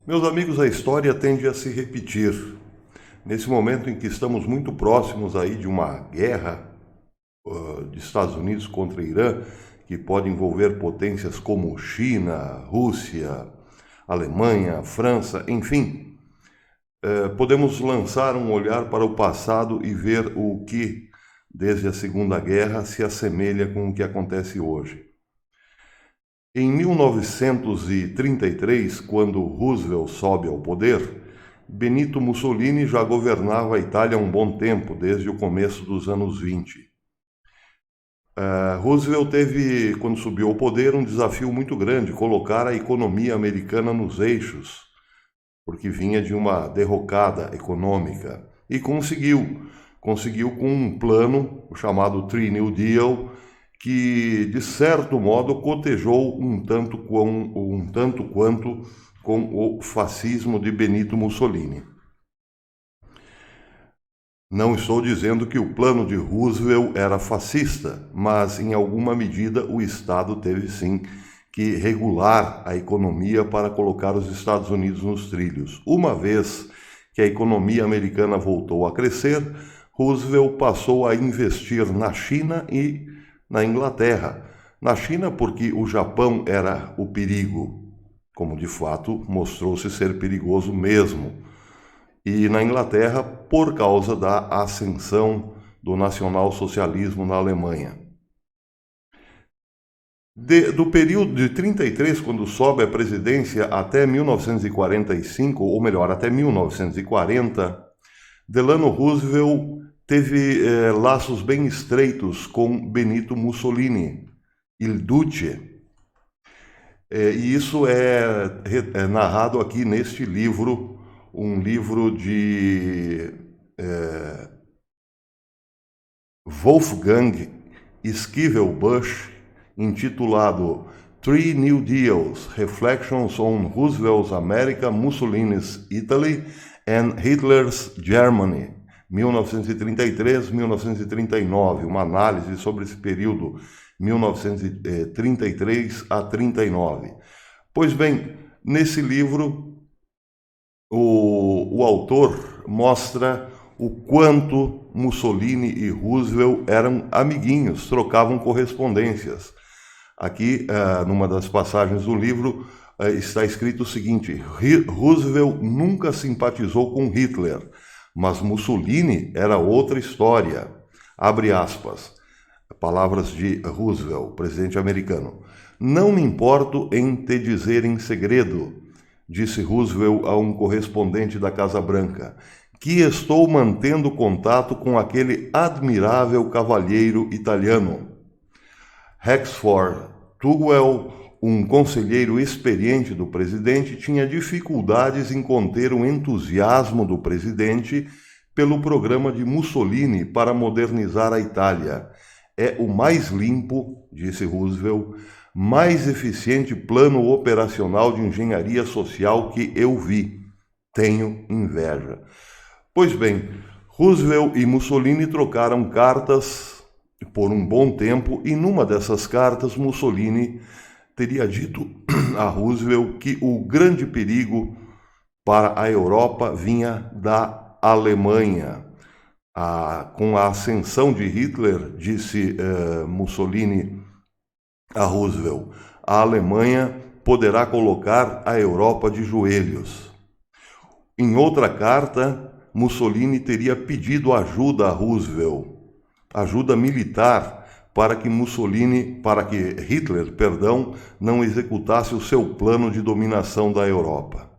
Meus amigos, a história tende a se repetir. Nesse momento em que estamos muito próximos aí de uma guerra de Estados Unidos contra Irã, que pode envolver potências como China, Rússia, Alemanha, França, enfim, podemos lançar um olhar para o passado e ver o que, desde a Segunda Guerra, se assemelha com o que acontece hoje. Em 1933, quando Roosevelt sobe ao poder, Benito Mussolini já governava a Itália há um bom tempo, desde o começo dos anos 20. Roosevelt teve, quando subiu ao poder, um desafio muito grande, colocar a economia americana nos eixos, porque vinha de uma derrocada econômica. E conseguiu. Conseguiu com um plano, o chamado Three New Deal, que, de certo modo, cotejou um tanto quanto com o fascismo de Benito Mussolini. Não estou dizendo que o plano de Roosevelt era fascista, mas, em alguma medida, o Estado teve sim que regular a economia para colocar os Estados Unidos nos trilhos. Uma vez que a economia americana voltou a crescer, Roosevelt passou a investir na China e na Inglaterra. Na China, porque o Japão era o perigo, como de fato mostrou-se ser perigoso mesmo. E na Inglaterra, por causa da ascensão do nacionalsocialismo na Alemanha. Do período de 33, quando sobe à presidência, até 1945, ou melhor, até 1940, Delano Roosevelt teve laços bem estreitos com Benito Mussolini, Il Duce. E isso é narrado aqui neste livro, um livro de Wolfgang Schivelbusch, intitulado Three New Deals, Reflections on Roosevelt's America, Mussolini's Italy and Hitler's Germany, 1933-1939, uma análise sobre esse período 1933 a 39. Pois bem, nesse livro, o autor mostra o quanto Mussolini e Roosevelt eram amiguinhos, trocavam correspondências. Aqui, numa das passagens do livro, está escrito o seguinte: Roosevelt nunca simpatizou com Hitler, mas Mussolini era outra história. Abre aspas. Palavras de Roosevelt, presidente americano. Não me importo em te dizer em segredo, disse Roosevelt a um correspondente da Casa Branca, que estou mantendo contato com aquele admirável cavalheiro italiano. Rexford Tugwell, um conselheiro experiente do presidente, tinha dificuldades em conter o entusiasmo do presidente pelo programa de Mussolini para modernizar a Itália. É o mais limpo, disse Roosevelt, mais eficiente plano operacional de engenharia social que eu vi. Tenho inveja. Pois bem, Roosevelt e Mussolini trocaram cartas por um bom tempo e numa dessas cartas Mussolini teria dito a Roosevelt que o grande perigo para a Europa vinha da Alemanha. Com a ascensão de Hitler, disse Mussolini a Roosevelt, a Alemanha poderá colocar a Europa de joelhos. Em outra carta, Mussolini teria pedido ajuda a Roosevelt, ajuda militar, para que Hitler, não executasse o seu plano de dominação da Europa.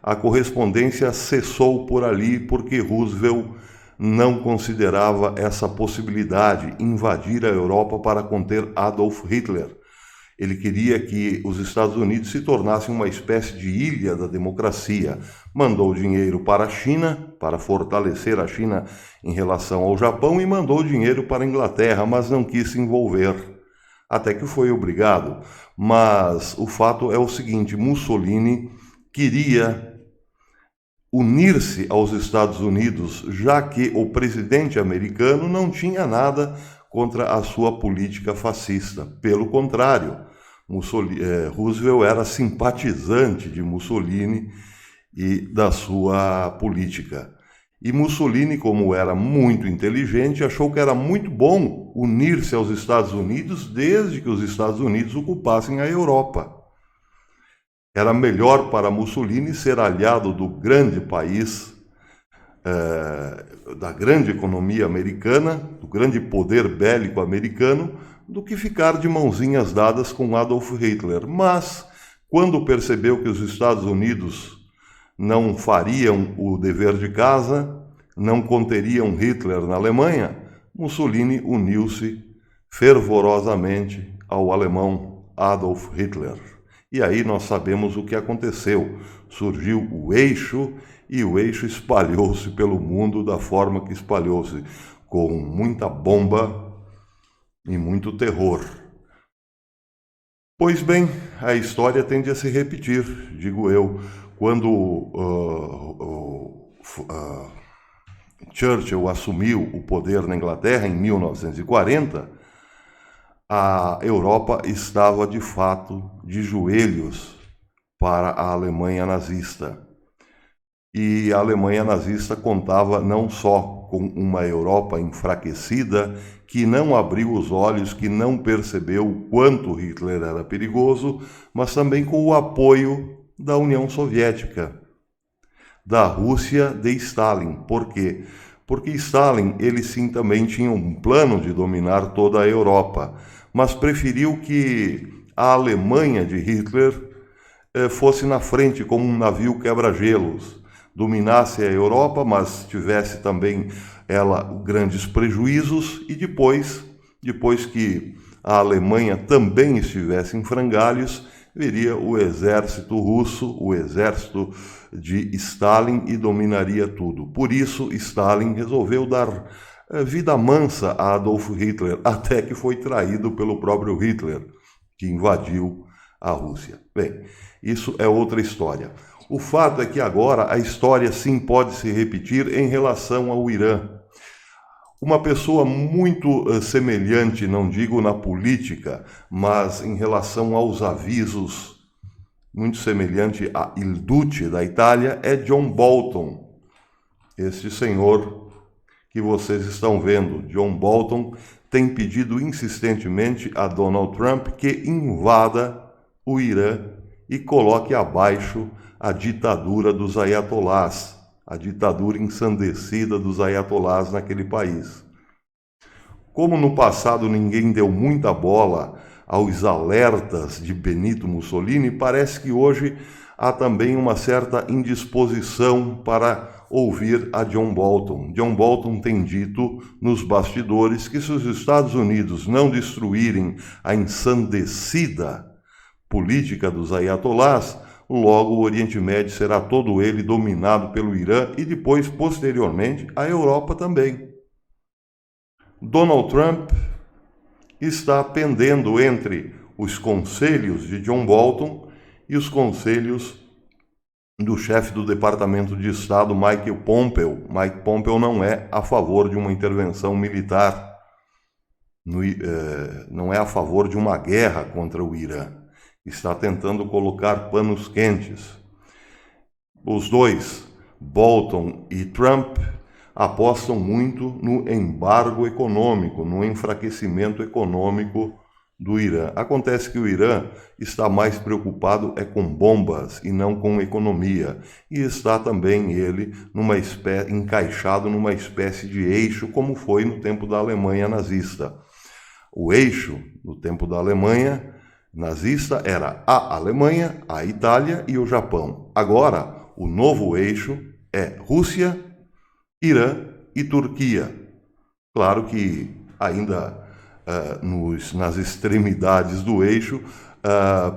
A correspondência cessou por ali porque Roosevelt não considerava essa possibilidade, invadir a Europa para conter Adolf Hitler. Ele queria que os Estados Unidos se tornassem uma espécie de ilha da democracia. Mandou dinheiro para a China, para fortalecer a China em relação ao Japão, e mandou dinheiro para a Inglaterra, mas não quis se envolver. Até que foi obrigado. Mas o fato é o seguinte: Mussolini queria unir-se aos Estados Unidos, já que o presidente americano não tinha nada contra a sua política fascista. Pelo contrário, Roosevelt era simpatizante de Mussolini e da sua política. E Mussolini, como era muito inteligente, achou que era muito bom unir-se aos Estados Unidos desde que os Estados Unidos ocupassem a Europa. Era melhor para Mussolini ser aliado do grande país, da grande economia americana, do grande poder bélico americano, do que ficar de mãozinhas dadas com Adolf Hitler. Mas, quando percebeu que os Estados Unidos não fariam o dever de casa, não conteriam Hitler na Alemanha, Mussolini uniu-se fervorosamente ao alemão Adolf Hitler. E aí nós sabemos o que aconteceu. Surgiu o Eixo e o Eixo espalhou-se pelo mundo da forma que espalhou-se, com muita bomba e muito terror. Pois bem, a história tende a se repetir, digo eu. Quando Churchill assumiu o poder na Inglaterra em 1940, a Europa estava de fato de joelhos para a Alemanha nazista. E a Alemanha nazista contava não só com uma Europa enfraquecida, que não abriu os olhos, que não percebeu o quanto Hitler era perigoso, mas também com o apoio da União Soviética, da Rússia de Stalin. Por quê? Porque Stalin, ele sim também tinha um plano de dominar toda a Europa, mas preferiu que a Alemanha de Hitler fosse na frente como um navio quebra-gelos, dominasse a Europa, mas tivesse também ela grandes prejuízos, e depois que a Alemanha também estivesse em frangalhos, viria o exército russo, o exército de Stalin, e dominaria tudo. Por isso, Stalin resolveu dar vida mansa a Adolf Hitler, até que foi traído pelo próprio Hitler, que invadiu a Rússia. Bem, isso é outra história. O fato é que agora a história sim pode se repetir em relação ao Irã. Uma pessoa muito semelhante, não digo na política, mas em relação aos avisos, muito semelhante a Il Duce da Itália, é John Bolton. Este senhor que vocês estão vendo, John Bolton, tem pedido insistentemente a Donald Trump que invada o Irã e coloque abaixo a ditadura dos ayatolás, a ditadura ensandecida dos ayatolás naquele país. Como no passado ninguém deu muita bola aos alertas de Benito Mussolini, parece que hoje há também uma certa indisposição para ouvir a John Bolton. John Bolton tem dito nos bastidores que se os Estados Unidos não destruírem a ensandecida política dos ayatolás, logo o Oriente Médio será todo ele dominado pelo Irã e depois, posteriormente, a Europa também. Donald Trump está pendendo entre os conselhos de John Bolton e os conselhos do chefe do Departamento de Estado, Mike Pompeo. Mike Pompeo não é a favor de uma intervenção militar, não é a favor de uma guerra contra o Irã. Está tentando colocar panos quentes. Os dois, Bolton e Trump, apostam muito no embargo econômico, no enfraquecimento econômico do Irã. Acontece que o Irã está mais preocupado com bombas e não com economia. E está também ele encaixado numa espécie de eixo, como foi no tempo da Alemanha nazista. O eixo, no tempo da Alemanha nazista, era a Alemanha, a Itália e o Japão. Agora, o novo eixo é Rússia, Irã e Turquia. Claro que ainda nas extremidades do eixo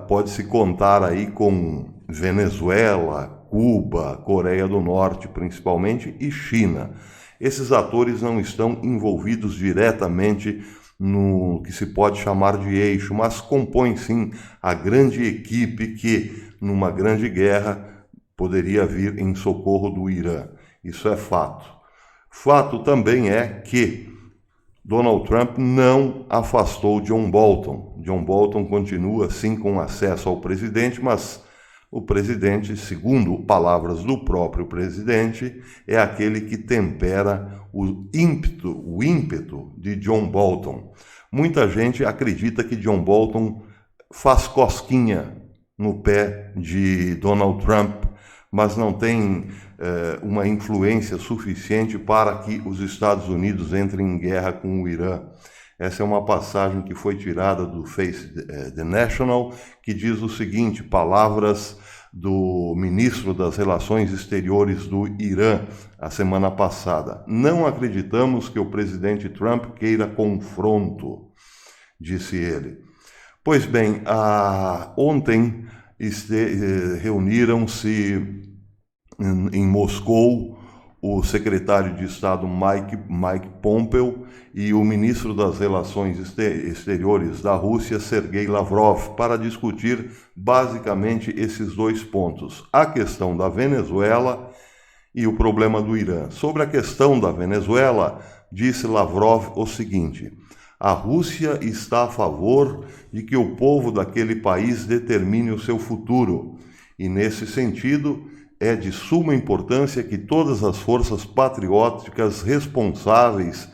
pode-se contar aí com Venezuela, Cuba, Coreia do Norte principalmente e China. Esses atores não estão envolvidos diretamente no que se pode chamar de eixo, mas compõem sim a grande equipe que, numa grande guerra, poderia vir em socorro do Irã. Isso é fato. Fato também é que Donald Trump não afastou John Bolton. John Bolton continua, sim, com acesso ao presidente, mas o presidente, segundo palavras do próprio presidente, é aquele que tempera o ímpeto de John Bolton. Muita gente acredita que John Bolton faz cosquinha no pé de Donald Trump, mas não tem uma influência suficiente para que os Estados Unidos entrem em guerra com o Irã. Essa é uma passagem que foi tirada do Face the National, que diz o seguinte, palavras do ministro das Relações Exteriores do Irã, a semana passada. Não acreditamos que o presidente Trump queira confronto, disse ele. Pois bem, ontem reuniram-se em Moscou o secretário de Estado Mike Pompeo e o ministro das Relações Exteriores da Rússia, Sergei Lavrov, para discutir basicamente esses dois pontos, a questão da Venezuela e o problema do Irã. Sobre a questão da Venezuela, disse Lavrov o seguinte: a Rússia está a favor de que o povo daquele país determine o seu futuro, e nesse sentido é de suma importância que todas as forças patrióticas responsáveis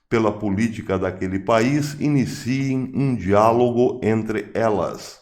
pela política daquele país iniciem um diálogo entre elas,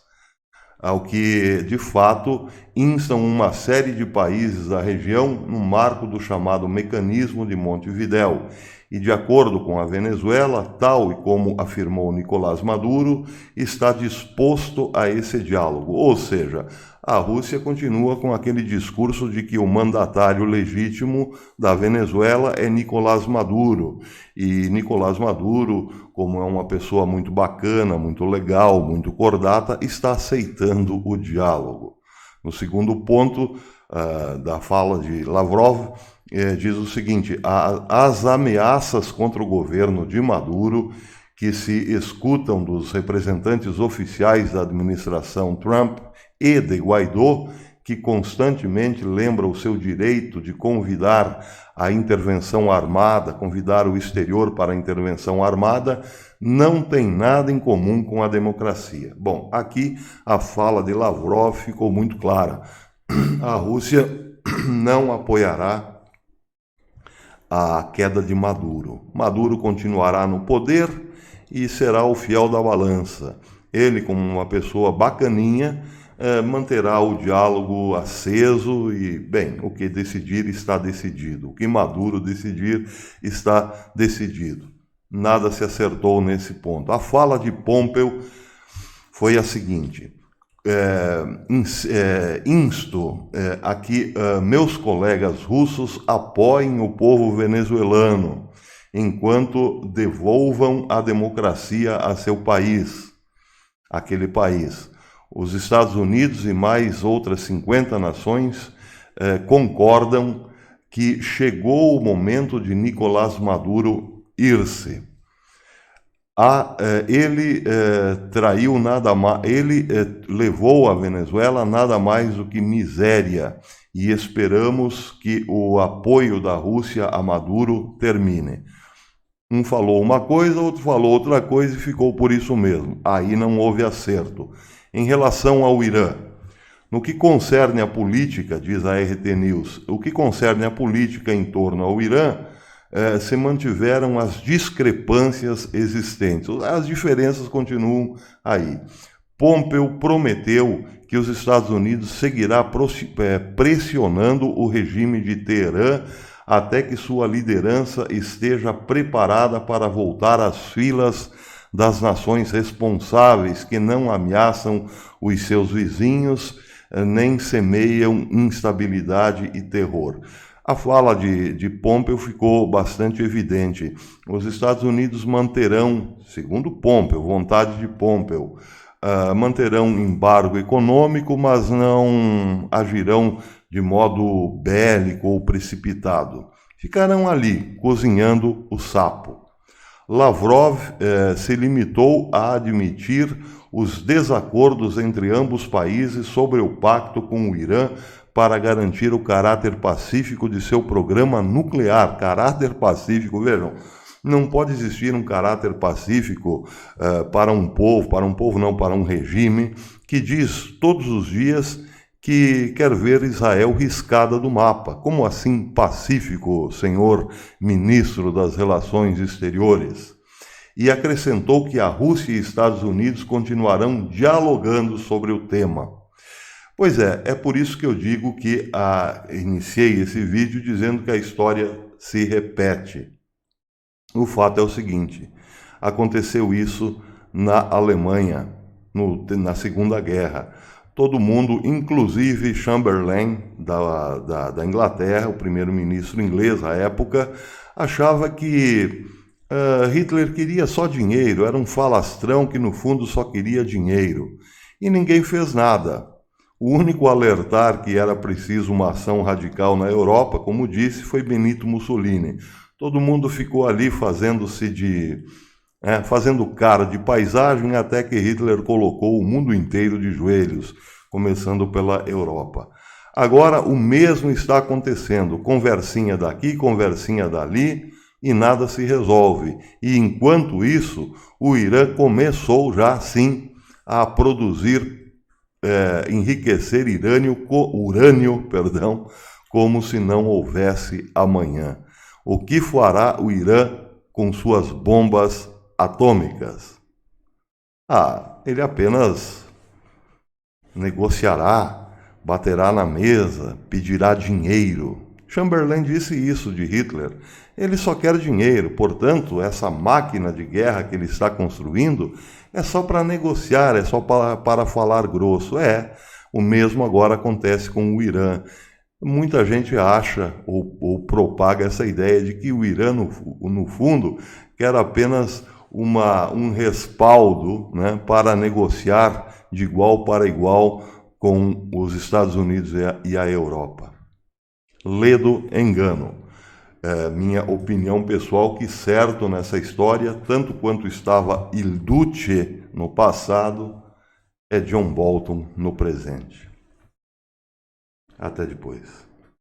ao que, de fato, instam uma série de países da região no marco do chamado Mecanismo de Montevidéu. E, de acordo com a Venezuela, tal e como afirmou Nicolás Maduro, está disposto a esse diálogo. Ou seja, a Rússia continua com aquele discurso de que o mandatário legítimo da Venezuela é Nicolás Maduro. E Nicolás Maduro, como é uma pessoa muito bacana, muito legal, muito cordata, está aceitando o diálogo. No segundo ponto da fala de Lavrov, diz o seguinte: as ameaças contra o governo de Maduro, que se escutam dos representantes oficiais da administração Trump e de Guaidó, que constantemente lembra o seu direito de convidar a intervenção armada, convidar o exterior para a intervenção armada, não tem nada em comum com a democracia. Bom, aqui a fala de Lavrov ficou muito clara. A Rússia não apoiará a queda de Maduro. Maduro continuará no poder e será o fiel da balança. Ele, como uma pessoa bacaninha, manterá o diálogo aceso e, bem, o que decidir está decidido. O que Maduro decidir está decidido. Nada se acertou nesse ponto. A fala de Pompeo foi a seguinte: insto a que meus colegas russos apoiem o povo venezuelano enquanto devolvam a democracia a seu país, aquele país. Os Estados Unidos e mais outras 50 nações concordam que chegou o momento de Nicolás Maduro ir-se. Ele traiu nada mais, ele levou a Venezuela nada mais do que miséria, e esperamos que o apoio da Rússia a Maduro termine. Um falou uma coisa, outro falou outra coisa e ficou por isso mesmo. Aí não houve acerto. Em relação ao Irã, no que concerne a política, diz a RT News, o que concerne a política em torno ao Irã, se mantiveram as discrepâncias existentes. As diferenças continuam aí. Pompeo prometeu que os Estados Unidos seguirá pressionando o regime de Teherã até que sua liderança esteja preparada para voltar às filas das nações responsáveis que não ameaçam os seus vizinhos, nem semeiam instabilidade e terror. A fala de Pompeo ficou bastante evidente. Os Estados Unidos manterão, segundo Pompeo, vontade de Pompeo, manterão embargo econômico, mas não agirão de modo bélico ou precipitado. Ficarão ali, cozinhando o sapo. Lavrov se limitou a admitir os desacordos entre ambos países sobre o pacto com o Irã para garantir o caráter pacífico de seu programa nuclear. Caráter pacífico, vejam, Não pode existir um caráter pacífico para um povo não, para um regime que diz todos os dias que quer ver Israel riscada do mapa. Como assim pacífico, senhor ministro das Relações Exteriores? E acrescentou que a Rússia e Estados Unidos continuarão dialogando sobre o tema. Pois é por isso que eu digo que iniciei esse vídeo dizendo que a história se repete. O fato é o seguinte, aconteceu isso na Alemanha, na Segunda Guerra. Todo mundo, inclusive Chamberlain, da Inglaterra, o primeiro-ministro inglês à época, achava que Hitler queria só dinheiro, era um falastrão que no fundo só queria dinheiro. E ninguém fez nada. O único a alertar que era preciso uma ação radical na Europa, como disse, foi Benito Mussolini. Todo mundo ficou ali fazendo cara de paisagem até que Hitler colocou o mundo inteiro de joelhos, começando pela Europa. Agora o mesmo está acontecendo, conversinha daqui, conversinha dali, e nada se resolve. E enquanto isso, o Irã começou já sim a produzir, enriquecer urânio, como se não houvesse amanhã. O que fará o Irã com suas bombas atômicas? Ele apenas negociará, baterá na mesa, pedirá dinheiro. Chamberlain disse isso de Hitler. Ele só quer dinheiro, portanto, essa máquina de guerra que ele está construindo é só para negociar, é só para falar grosso. O mesmo agora acontece com o Irã. Muita gente acha ou propaga essa ideia de que o Irã, no fundo, quer apenas um respaldo, né, para negociar de igual para igual com os Estados Unidos e a Europa. Ledo engano. Minha opinião pessoal que certo nessa história, tanto quanto estava Il Duce no passado, é John Bolton no presente. Até depois.